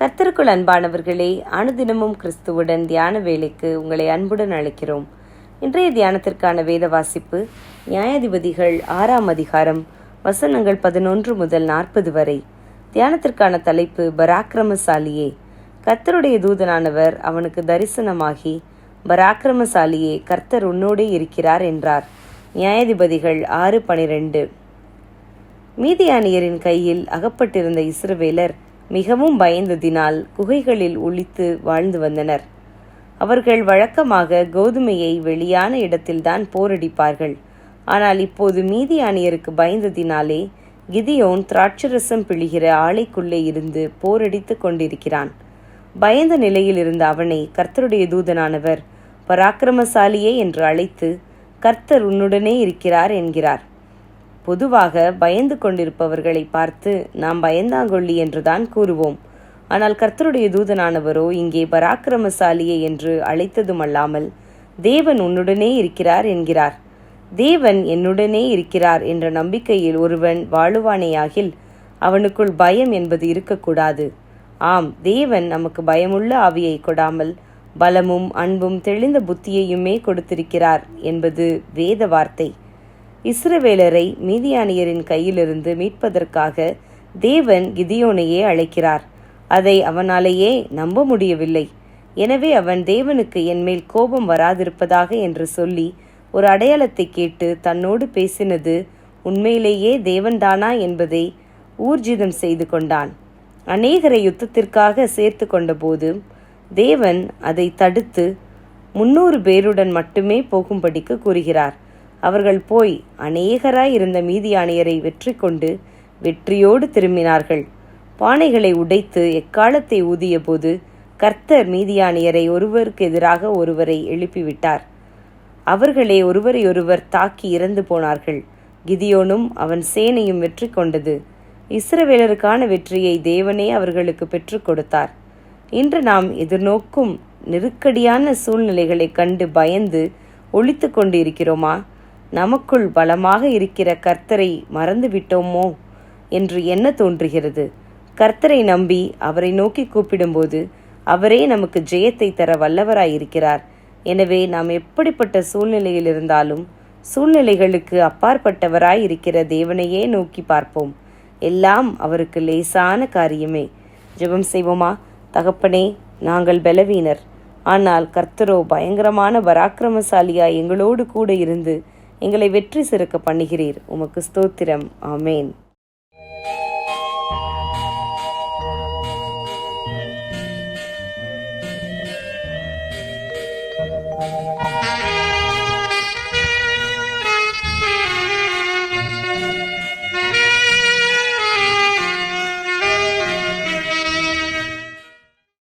கர்த்தருக்குள் அன்பானவர்களே, அனுதினமும் கிறிஸ்துவுடன் தியான வேலைக்கு உங்களை அன்புடன் அழைக்கிறோம். இன்றைய தியானத்திற்கான வேத வாசிப்பு நியாயாதிபதிகள் 6ஆம் அதிகாரம் வசனங்கள் 11 முதல் 40 வரை. தியானத்திற்கான தலைப்பு பராக்கிரமசாலியே. கர்த்தருடைய தூதனானவர் அவனுக்கு தரிசனமாகி, பராக்கிரமசாலியே, கர்த்தர் உன்னோடே இருக்கிறார் என்றார். நியாயாதிபதிகள் 6:12. மீதியானியரின் கையில் அகப்பட்டிருந்த இஸ்ரவேலர் மிகவும் பயந்ததினால் குகைகளில் ஒளித்து வாழ்ந்து வந்தனர். அவர்கள் வழக்கமாக கோதுமையை வெளியான இடத்தில்தான் போரடிப்பார்கள். ஆனால் இப்போது மீதியானியருக்கு பயந்ததினாலே கிதியோன் திராட்சரசம் பிழிகிற ஆலைக்குள்ளே இருந்து போரடித்து கொண்டிருக்கிறான். பயந்த நிலையில் இருந்த அவனை கர்த்தருடைய தூதனானவர் பராக்கிரமசாலியே என்று அழைத்து, கர்த்தர் உன்னுடனே இருக்கிறார் என்கிறார். பொதுவாக பயந்து கொண்டிருப்பவர்களை பார்த்து நாம் பயந்தாங்கொள்ளி என்றுதான் கூறுவோம். ஆனால் கர்த்தருடைய தூதனானவரோ இங்கே பராக்கிரமசாலியே என்று அழைத்ததுமல்லாமல் தேவன் உன்னுடனே இருக்கிறார் என்கிறார். தேவன் என்னுடனே இருக்கிறார் என்ற நம்பிக்கையில் ஒருவன் வாழுவானேயாகில் அவனுக்குள் பயம் என்பது இருக்கக்கூடாது. ஆம், தேவன் நமக்கு பயமுள்ள ஆவியை கொடாமல் பலமும் அன்பும் தெளிந்த புத்தியையுமே கொடுத்திருக்கிறார் என்பது வேத வார்த்தை. இஸ்ரவேலரை மீதியானியரின் கையிலிருந்து மீட்பதற்காக தேவன் கிதியோனையே அழைக்கிறார். அதை அவனாலேயே நம்ப முடியவில்லை. எனவே அவன் தேவனுக்கு என்மேல் கோபம் வராதிருப்பதாக என்று சொல்லி ஒரு அடையாளத்தை கேட்டு தன்னோடு பேசினது உண்மையிலேயே தேவன்தானா என்பதை ஊர்ஜிதம் செய்து கொண்டான். அநேகரை யுத்தத்திற்காக சேர்த்து கொண்ட போது தேவன் அதை தடுத்து 300 பேருடன் மட்டுமே போகும்படிக்கு கூறுகிறார். அவர்கள் போய் அநேகராய் இருந்த மீதியானியரை வெற்றி கொண்டு வெற்றியோடு திரும்பினார்கள். பானைகளை உடைத்து எக்காலத்தை ஊதிய போது கர்த்தர் மீதியானியரை ஒருவருக்கு எதிராக ஒருவரை எழுப்பிவிட்டார். அவர்களே ஒருவரையொருவர் தாக்கி இறந்து போனார்கள். கிதியோனும் அவன் சேனையும் வெற்றி கொண்டது. இஸ்ரவேலருக்கான வெற்றியை தேவனே அவர்களுக்கு பெற்றுக் கொடுத்தார். இன்று நாம் எதிர்நோக்கும் நெருக்கடியான சூழ்நிலைகளை கண்டு பயந்து ஒளித்து கொண்டு இருக்கிறோமா? நமக்குள் பலமாக இருக்கிற கர்த்தரை மறந்து விட்டோமோ என்று என்ன தோன்றுகிறது. கர்த்தரை நம்பி அவரை நோக்கி கூப்பிடும்போது அவரே நமக்கு ஜெயத்தை தர வல்லவராயிருக்கிறார். எனவே நாம் எப்படிப்பட்ட சூழ்நிலையில் இருந்தாலும் சூழ்நிலைகளுக்கு அப்பாற்பட்டவராய் இருக்கிற தேவனையே நோக்கி பார்ப்போம். எல்லாம் அவருக்கு லேசான காரியமே. ஜெபம் செய்வோமா? தகப்பனே, நாங்கள் பலவீனர், ஆனால் கர்த்தரோ பயங்கரமான பராக்கிரமசாலியாய் எங்களோடு கூட இருந்து எங்களை வெற்றி சிறக்க பண்ணுகிறீர். உமக்கு ஸ்தோத்திரம். ஆமேன்.